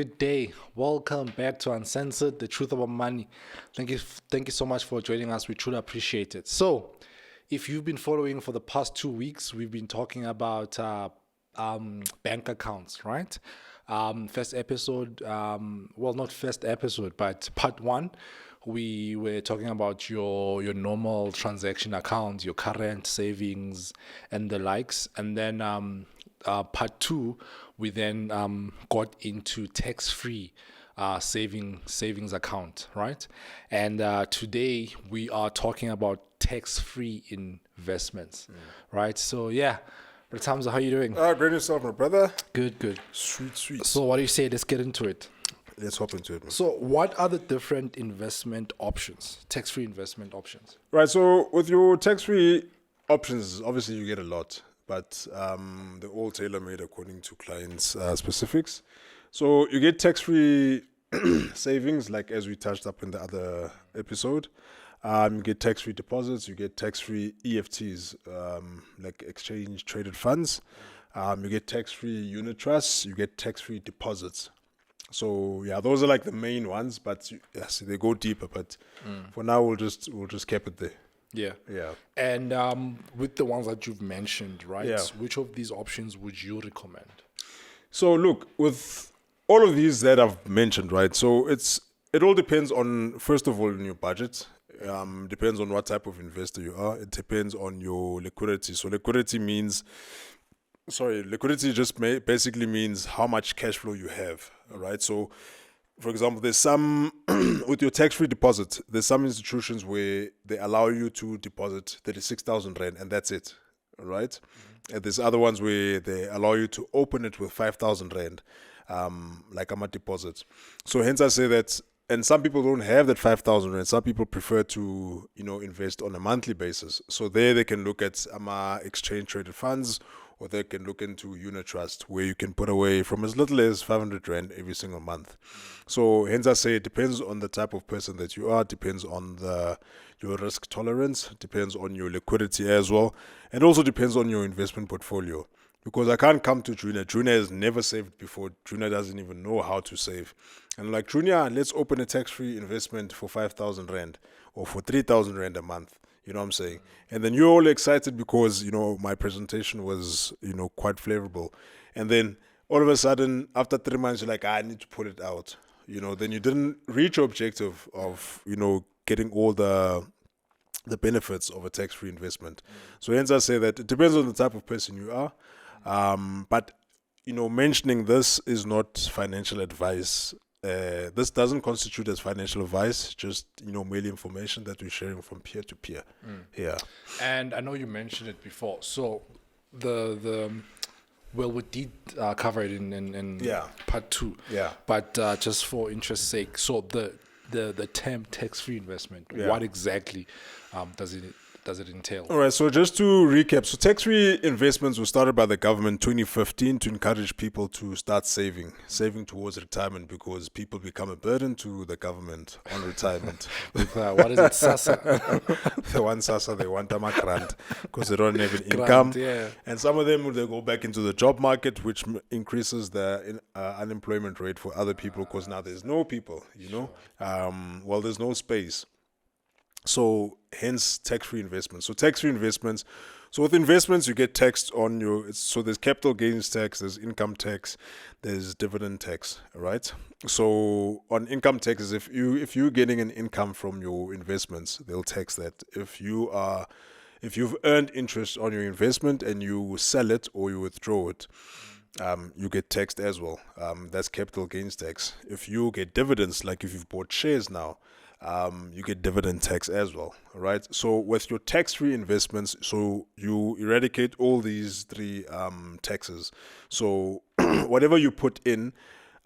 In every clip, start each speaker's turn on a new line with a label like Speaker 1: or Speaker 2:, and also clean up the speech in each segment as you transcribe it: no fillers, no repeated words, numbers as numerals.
Speaker 1: Good day. Welcome back to Uncensored, the truth about money. Thank you so much for joining us. We truly appreciate it. So, if you've been following for the past 2 weeks, we've been talking about bank accounts, right? First episode, well, not first episode, but part one, we were talking about your normal transaction accounts, your current savings, and the likes, and then part two, we then got into tax-free savings account, right? And today we are talking about tax-free investments, right? So yeah, Ratamza, how you doing?
Speaker 2: Great yourself, my brother.
Speaker 1: Good.
Speaker 2: Sweet.
Speaker 1: So what do you say? Let's get into it.
Speaker 2: Let's hop into it, man.
Speaker 1: So what are the different investment options, tax-free investment options?
Speaker 2: Right, so with your tax-free options, obviously you get a lot, but they're all tailor-made according to clients' specifics. So you get tax-free savings, like as we touched up in the other episode. You get tax-free deposits, you get tax-free EFTs, like exchange-traded funds. You get tax-free unit trusts, you get tax-free deposits. So yeah, those are like the main ones, but yes, they go deeper. But for now, we'll just keep it there.
Speaker 1: Yeah. And with the ones that you've mentioned, right?
Speaker 2: Yeah.
Speaker 1: Which of these options would you recommend?
Speaker 2: So look, with all of these that I've mentioned, right? So it all depends on, first of all, on your budget. Depends on what type of investor you are. It depends on your liquidity. So liquidity just basically means how much cash flow you have, all right? So, for example, there's some, with your tax-free deposit, there's some institutions where they allow you to deposit 36,000 Rand and that's it, all right? And there's other ones where they allow you to open it with 5,000 Rand, like a deposit. So hence I say that, and some people don't have that 5,000 Rand. Some people prefer to, invest on a monthly basis. So there they can look at exchange traded funds, or they can look into unit trust where you can put away from as little as 500 Rand every single month. So hence I say it depends on the type of person that you are, depends on your risk tolerance, depends on your liquidity as well, and also depends on your investment portfolio. Because I can't come to Junior. Junior has never saved before. Junior doesn't even know how to save. And like, Junior, let's open a tax-free investment for 5,000 Rand or for 3,000 Rand a month. You know what I'm saying? And then you're all excited because, my presentation was, quite favorable. And then all of a sudden, after 3 months, you're like, I need to put it out. Then you didn't reach your objective of, getting all the benefits of a tax-free investment. So hence I say that it depends on the type of person you are. But mentioning this is not financial advice. This doesn't constitute as financial advice, just merely information that we're sharing from peer to peer. Yeah.
Speaker 1: And I know you mentioned it before. So we did cover it in part two.
Speaker 2: Yeah.
Speaker 1: But just for interest's sake, so the term tax-free investment, what exactly does it entail?
Speaker 2: All right, so just to recap, so tax-free investments were started by the government in 2015 to encourage people to start saving towards retirement, because people become a burden to the government on retirement.
Speaker 1: What is it, SASSA?
Speaker 2: They want SASSA, they want a grant because they don't have an income.
Speaker 1: Yeah.
Speaker 2: And some of them, they go back into the job market, which increases the unemployment rate for other people, because now there's no people, there's no space. So hence tax-free investments. So with investments, you get taxed on so there's capital gains tax, there's income tax, there's dividend tax, right? So on income taxes, if you're getting an income from your investments, they'll tax that. If you've earned interest on your investment and you sell it or you withdraw it, you get taxed as well. That's capital gains tax. If you get dividends, like if you've bought shares now, you get dividend tax as well, right? So with your tax-free investments, so you eradicate all these three taxes. So whatever you put in,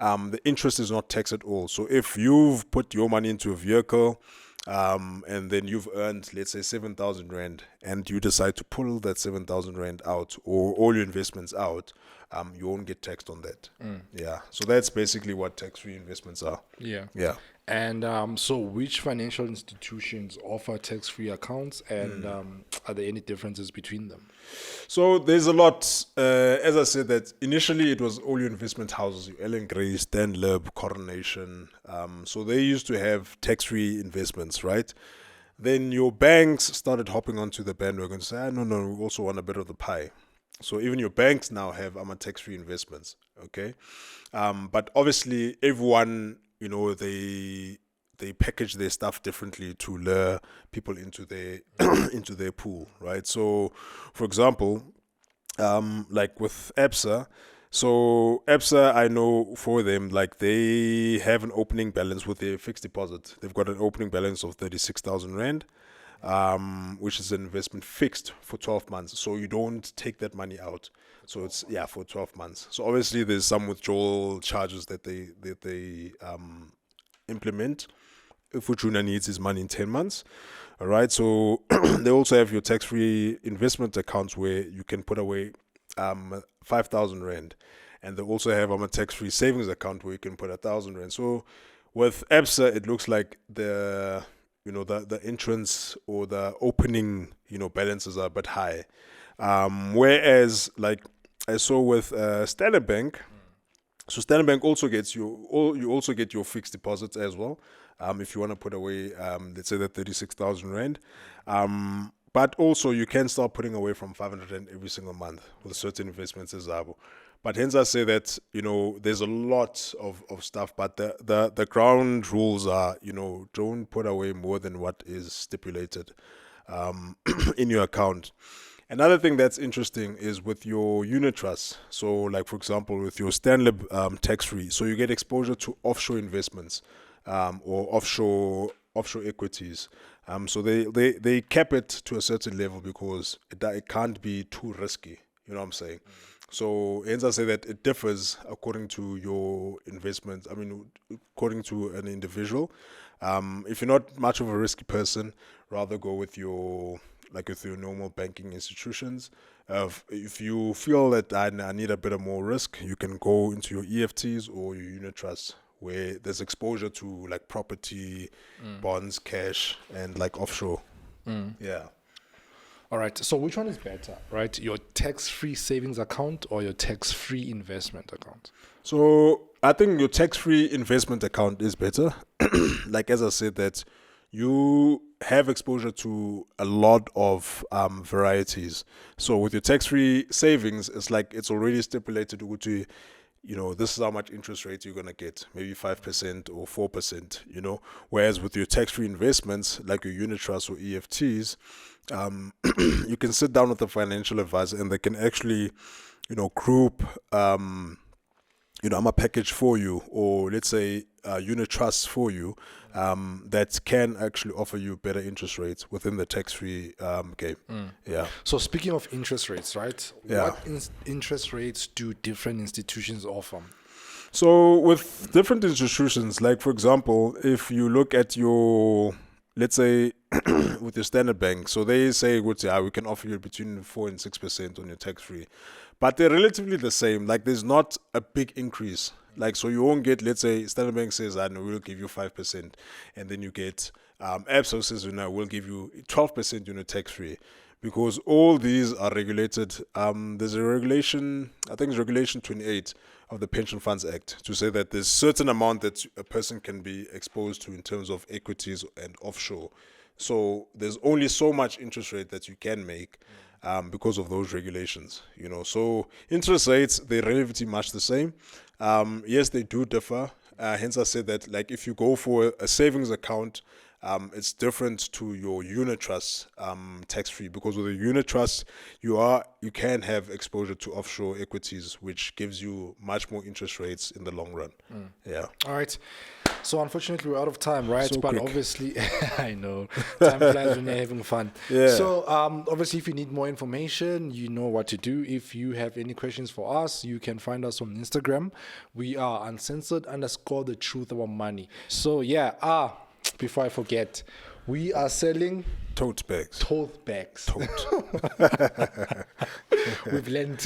Speaker 2: the interest is not taxed at all. So if you've put your money into a vehicle, and then you've earned, let's say, 7,000 Rand, and you decide to pull that 7,000 Rand out, or all your investments out, you won't get taxed on that. Yeah. So that's basically what tax-free investments are.
Speaker 1: Yeah.
Speaker 2: Yeah.
Speaker 1: And so which financial institutions offer tax-free accounts, and are there any differences between them?
Speaker 2: So there's a lot. As I said, that initially it was all your investment houses, your Ellen Gray, Stanlib, Coronation. So they used to have tax-free investments, right? Then your banks started hopping onto the bandwagon and say, no, we also want a bit of the pie. So even your banks now have tax-free investments, okay? But obviously everyone, they package their stuff differently to lure people into their into their pool, right? So, for example, like with Absa, so Absa, I know for them, like they have an opening balance with their fixed deposit. They've got an opening balance of 36,000 Rand, which is an investment fixed for 12 months. So you don't take that money out. So it's, for 12 months. So obviously there's some withdrawal charges that they implement if Fortuna needs his money in 10 months. All right. So they also have your tax-free investment accounts where you can put away 5,000 Rand. And they also have a tax-free savings account where you can put 1,000 Rand. So with Absa, it looks like the entrance or the opening, balances are a bit high. Whereas like I saw with Standard Bank, so Standard Bank also gets you also get your fixed deposits as well. If you want to put away, let's say that 36,000 Rand. But also you can start putting away from 500 Rand every single month with certain investments as Zabo. But hence I say that, there's a lot of stuff, but the ground rules are, don't put away more than what is stipulated in your account. Another thing that's interesting is with your unit trust. So like, for example, with your Stanlib tax-free, so you get exposure to offshore investments or offshore equities. So they cap it to a certain level because it can't be too risky. You know what I'm saying? So hence I say that it differs according to your investment. I mean, according to an individual. If you're not much of a risky person, rather go with your normal banking institutions. If you feel that I need a bit of more risk, you can go into your EFTs or your unit trusts, where there's exposure to like property, bonds, cash, and like offshore. Yeah.
Speaker 1: All right. So which one is better, right? Your tax-free savings account or your tax-free investment account?
Speaker 2: So I think your tax-free investment account is better. Like as I said, that you have exposure to a lot of varieties. So with your tax-free savings, it's like it's already stipulated to, this is how much interest rate you're gonna get, maybe 5% or 4%. Whereas with your tax-free investments, like your unit trusts or EFTs, you can sit down with a financial advisor and they can actually, group, I'm a package for you, or let's say unit trusts for you, that can actually offer you better interest rates within the tax-free game. Yeah.
Speaker 1: So speaking of interest rates, right?
Speaker 2: Yeah.
Speaker 1: What interest rates do different institutions offer?
Speaker 2: So with different institutions, like for example, if you look at your, let's say, with your Standard Bank, so they say, we can offer you between 4 and 6% on your tax-free. But they're relatively the same. Like there's not a big increase. Like, so you won't get, let's say, Standard Bank says, I know we'll give you 5%. And then you get, Absa says, we'll give you 12% tax-free. Because all these are regulated. There's a regulation, I think it's Regulation 28 of the Pension Funds Act, to say that there's certain amount that a person can be exposed to in terms of equities and offshore. So there's only so much interest rate that you can make because of those regulations. So interest rates, they're relatively much the same. Yes, they do differ. Hence I said that, like, if you go for a savings account, it's different to your unit trust tax-free, because with a unit trust you can have exposure to offshore equities, which gives you much more interest rates in the long run. Yeah.
Speaker 1: All right. So unfortunately we're out of time, right?
Speaker 2: So
Speaker 1: but
Speaker 2: quick.
Speaker 1: Obviously, I know time flies when you're having fun.
Speaker 2: Yeah.
Speaker 1: So obviously, if you need more information, you know what to do. If you have any questions for us, you can find us on Instagram. We are uncensored _ the truth about money. So yeah. Before I forget, We are selling
Speaker 2: Tote bags.
Speaker 1: tote bags. We've learned.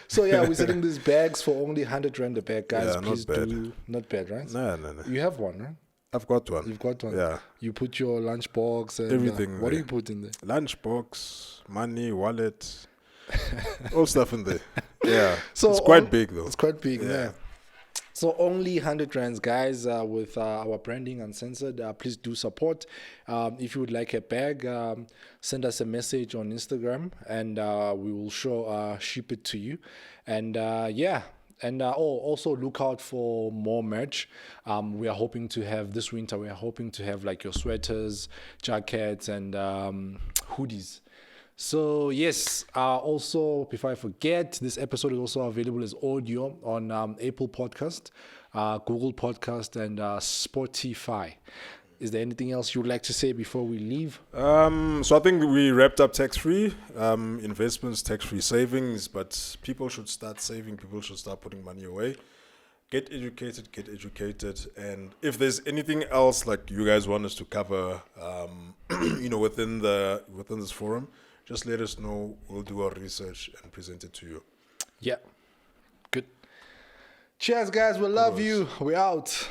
Speaker 1: So yeah, we're selling these bags for only 100 rand a bag, guys.
Speaker 2: Yeah,
Speaker 1: Please
Speaker 2: not bad.
Speaker 1: do. Not bad, right?
Speaker 2: No.
Speaker 1: You have one, right?
Speaker 2: I've got one.
Speaker 1: You've got one.
Speaker 2: Yeah.
Speaker 1: You put your lunchbox and
Speaker 2: Everything
Speaker 1: what do
Speaker 2: there.
Speaker 1: you put in there?
Speaker 2: Lunchbox, money, wallet, all stuff in there. Yeah.
Speaker 1: So
Speaker 2: it's quite big though.
Speaker 1: It's quite big,
Speaker 2: Yeah.
Speaker 1: yeah. So only 100 rands, guys, with our branding uncensored. Please do support. If you would like a bag, send us a message on Instagram, and we will ship it to you. And yeah. And also look out for more merch. We are hoping to have this winter. We are hoping to have like your sweaters, jackets, and hoodies. So yes, also before I forget, this episode is also available as audio on Apple Podcast, Google Podcast, and Spotify. Is there anything else you'd like to say before we leave?
Speaker 2: So I think we wrapped up tax-free investments, tax-free savings, but people should start saving. People should start putting money away. Get educated. And if there's anything else like you guys want us to cover, within this forum, just let us know. We'll do our research and present it to you.
Speaker 1: Yeah. Good. Cheers, guys. We love you. We're out.